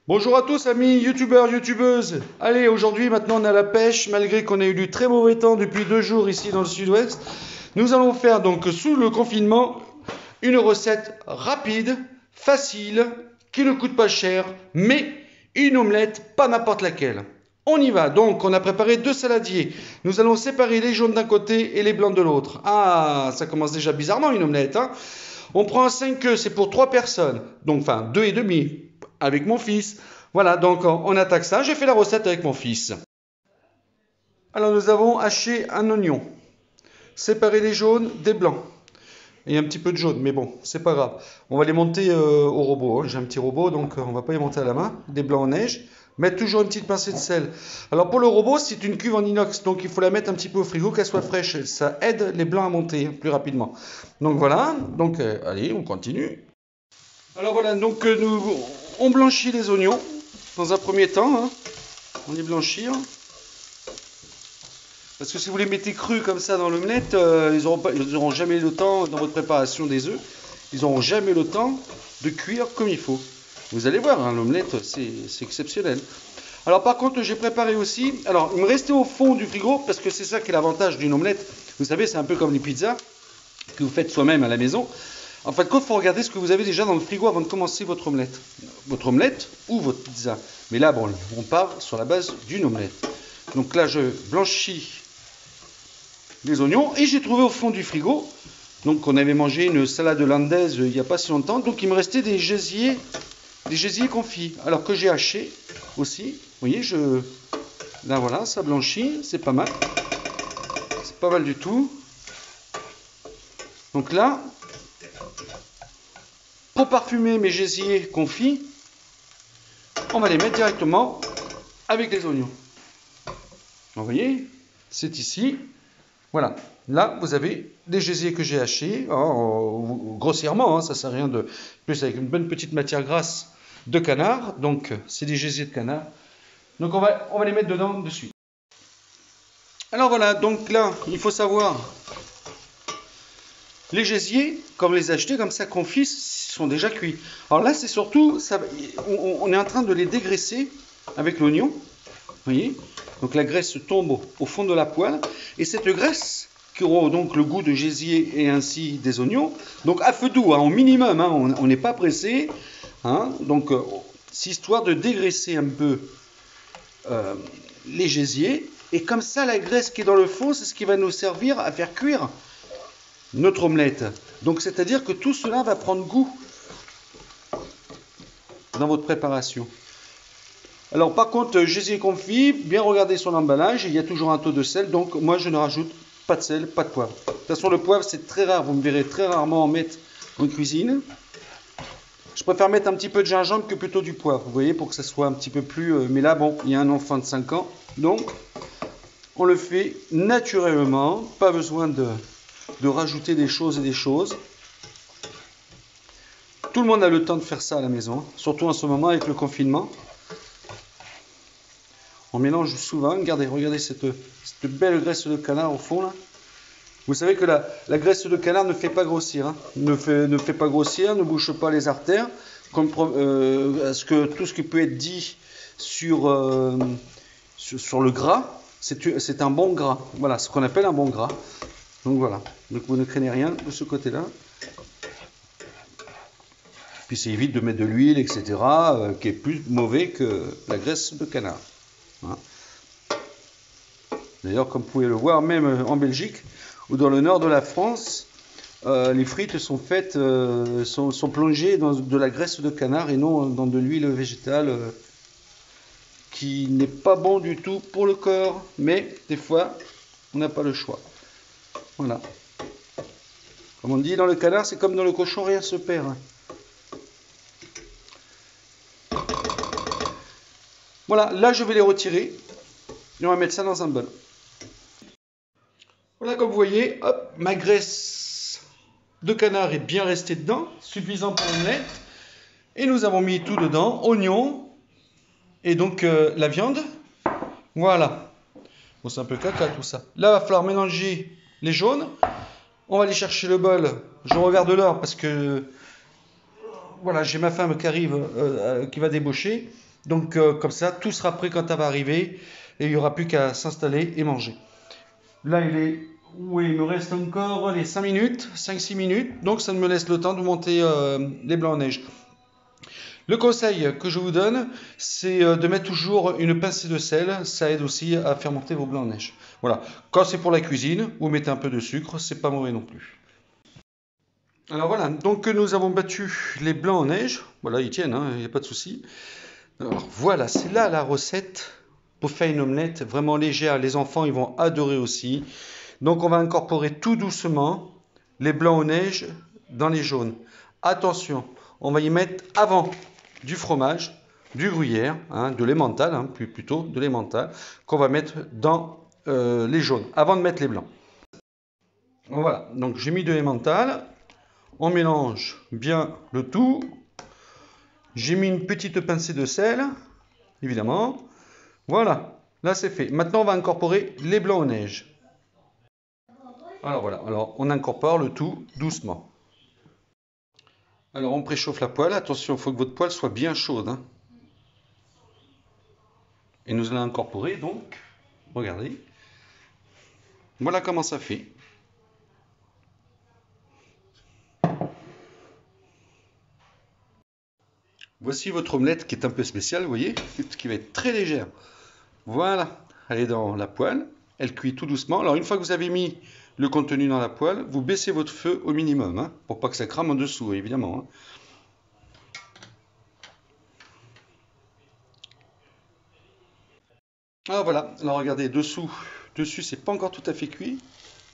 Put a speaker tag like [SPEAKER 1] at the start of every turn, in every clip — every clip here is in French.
[SPEAKER 1] Bonjour à tous amis youtubeurs, youtubeuses. Allez, aujourd'hui maintenant on est à la pêche, malgré qu'on ait eu du très mauvais temps depuis 2 jours ici dans le sud-ouest. Nous allons faire donc sous le confinement une recette rapide, facile, qui ne coûte pas cher, mais une omelette, pas n'importe laquelle. On y va, donc on a préparé 2 saladiers. Nous allons séparer les jaunes d'un côté et les blancs de l'autre. Ah, ça commence déjà bizarrement une omelette, hein. On prend un 5 œufs, c'est pour 3 personnes, donc enfin 2 et demi avec mon fils. Voilà, donc on attaque ça. J'ai fait la recette avec mon fils. Alors nous avons haché un oignon, séparé les jaunes des blancs. Et un petit peu de jaune, mais bon, c'est pas grave. On va les monter au robot, hein. J'ai un petit robot, donc on va pas les monter à la main. Des blancs en neige. Mettre toujours une petite pincée de sel. Alors pour le robot, c'est une cuve en inox, donc il faut la mettre un petit peu au frigo, qu'elle soit fraîche. Ça aide les blancs à monter plus rapidement. Donc voilà, donc allez, on continue. Alors voilà, donc on blanchit les oignons dans un premier temps, hein. On les blanchit. Parce que si vous les mettez crus comme ça dans l'omelette, ils n'auront jamais le temps, dans votre préparation des œufs, ils n'auront jamais le temps de cuire comme il faut. Vous allez voir, hein, l'omelette, c'est exceptionnel. Alors par contre, j'ai préparé aussi, alors il me restait au fond du frigo, parce que c'est ça qui est l'avantage d'une omelette. Vous savez, c'est un peu comme les pizzas que vous faites soi-même à la maison. En fait, il faut regarder ce que vous avez déjà dans le frigo avant de commencer votre omelette. Votre omelette ou votre pizza. Mais là, bon, on part sur la base d'une omelette. Donc là, je blanchis les oignons et j'ai trouvé au fond du frigo, donc on avait mangé une salade hollandaise il n'y a pas si longtemps, donc il me restait des gésiers confits, alors que j'ai haché aussi. Vous voyez, là voilà, ça blanchit, c'est pas mal du tout. Donc là, pour parfumer mes gésiers confits, on va les mettre directement avec les oignons. Vous voyez, c'est ici. Voilà, là vous avez des gésiers que j'ai hachés, grossièrement, hein, ça ne sert à rien de plus, avec une bonne petite matière grasse de canard, donc c'est des gésiers de canard. Donc on va les mettre dedans de suite. Alors voilà, donc là, il faut savoir, les gésiers, comme les acheter comme ça confits, sont déjà cuits. Alors là, c'est surtout, on est en train de les dégraisser avec l'oignon, vous voyez. Donc la graisse tombe au fond de la poêle, et cette graisse qui aura donc le goût de gésier et ainsi des oignons, donc à feu doux, hein, au minimum, hein, on n'est pas pressé, hein, donc c'est histoire de dégraisser un peu les gésiers, et comme ça la graisse qui est dans le fond, c'est ce qui va nous servir à faire cuire notre omelette. Donc c'est-à-dire que tout cela va prendre goût dans votre préparation. Alors par contre, gésier confit, bien regarder son emballage, il y a toujours un taux de sel, donc moi je ne rajoute pas de sel, pas de poivre. De toute façon le poivre c'est très rare, vous me verrez très rarement en mettre en cuisine. Je préfère mettre un petit peu de gingembre que plutôt du poivre, vous voyez, pour que ça soit un petit peu plus... mais là bon, il y a un enfant de 5 ans, donc on le fait naturellement, pas besoin de rajouter des choses et des choses. Tout le monde a le temps de faire ça à la maison, surtout en ce moment avec le confinement. On mélange souvent. Regardez cette belle graisse de canard au fond là. Vous savez que la graisse de canard ne fait pas grossir, hein. Ne fait pas grossir, ne bouche pas les artères. Tout ce qui peut être dit sur le gras, c'est un bon gras. Voilà, ce qu'on appelle un bon gras. Donc voilà. Donc vous ne craignez rien de ce côté-là. Puis ça évite de mettre de l'huile, etc., qui est plus mauvais que la graisse de canard. Hein. D'ailleurs, comme vous pouvez le voir, même en Belgique ou dans le nord de la France, les frites sont faites, sont plongées dans de la graisse de canard et non dans de l'huile végétale qui n'est pas bon du tout pour le corps. Mais des fois, on n'a pas le choix. Voilà. Comme on dit dans le canard, c'est comme dans le cochon, rien se perd. Hein. Voilà, là je vais les retirer et on va mettre ça dans un bol. Voilà, comme vous voyez, hop, ma graisse de canard est bien restée dedans, suffisant pour l'omelette. Et nous avons mis tout dedans, oignons et donc la viande. Voilà. Bon, c'est un peu caca tout ça. Là, il va falloir mélanger les jaunes. On va aller chercher le bol. Je regarde l'heure parce que voilà, j'ai ma femme qui arrive, qui va débaucher. Donc comme ça, tout sera prêt quand elle va arriver et il n'y aura plus qu'à s'installer et manger. Là, oui, il me reste encore les 5 minutes, 5-6 minutes, donc ça me laisse le temps de monter les blancs en neige. Le conseil que je vous donne, c'est de mettre toujours une pincée de sel, ça aide aussi à faire monter vos blancs en neige. Voilà, quand c'est pour la cuisine, vous mettez un peu de sucre, c'est pas mauvais non plus. Alors voilà, donc nous avons battu les blancs en neige, voilà, ils tiennent, il n'y a pas de souci. Alors voilà, c'est là la recette pour faire une omelette vraiment légère, les enfants ils vont adorer aussi. Donc on va incorporer tout doucement les blancs aux neiges dans les jaunes. Attention, on va y mettre avant du fromage, du gruyère, de l'emmental, plutôt de l'emmental, qu'on va mettre dans les jaunes, avant de mettre les blancs. Voilà, donc j'ai mis de l'emmental, on mélange bien le tout. J'ai mis une petite pincée de sel, évidemment. Voilà, là c'est fait. Maintenant on va incorporer les blancs aux neiges. Alors voilà, alors on incorpore le tout doucement. Alors on préchauffe la poêle, attention, il faut que votre poêle soit bien chaude. Et nous allons incorporer donc, regardez, voilà comment ça fait. Voici votre omelette qui est un peu spéciale, vous voyez, qui va être très légère. Voilà, elle est dans la poêle, elle cuit tout doucement. Alors une fois que vous avez mis le contenu dans la poêle, vous baissez votre feu au minimum, pour pas que ça crame en dessous, évidemment. Ah voilà, alors regardez, dessus c'est pas encore tout à fait cuit.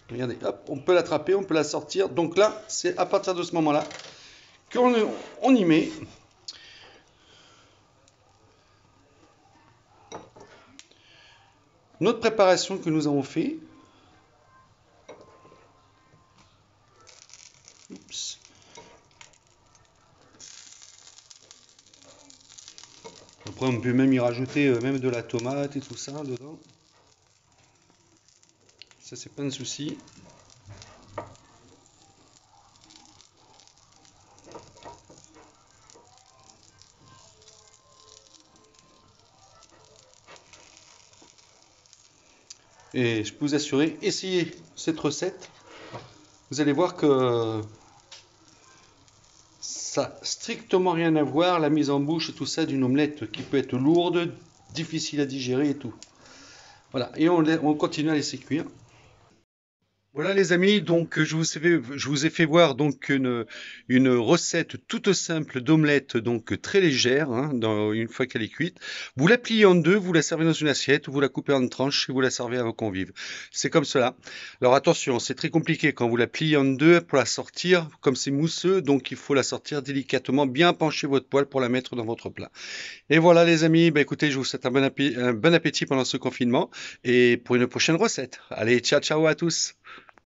[SPEAKER 1] Regardez, hop, on peut l'attraper, on peut la sortir. Donc là, c'est à partir de ce moment-là qu'on y met notre préparation que nous avons fait. Oups. Après, on peut même y rajouter même de la tomate et tout ça dedans. Ça, c'est pas un souci. Et je peux vous assurer, essayez cette recette. Vous allez voir que ça n'a strictement rien à voir, la mise en bouche et tout ça, d'une omelette qui peut être lourde, difficile à digérer et tout. Voilà, et on continue à laisser cuire. Voilà les amis, donc je vous ai fait voir donc une recette toute simple d'omelette, donc très légère, une fois qu'elle est cuite. Vous la pliez en deux, vous la servez dans une assiette, vous la coupez en tranches et vous la servez à vos convives. C'est comme cela. Alors attention, c'est très compliqué quand vous la pliez en deux pour la sortir, comme c'est mousseux, donc il faut la sortir délicatement, bien pencher votre poêle pour la mettre dans votre plat. Et voilà les amis, bah écoutez, je vous souhaite un bon appétit pendant ce confinement et pour une prochaine recette. Allez, ciao ciao à tous!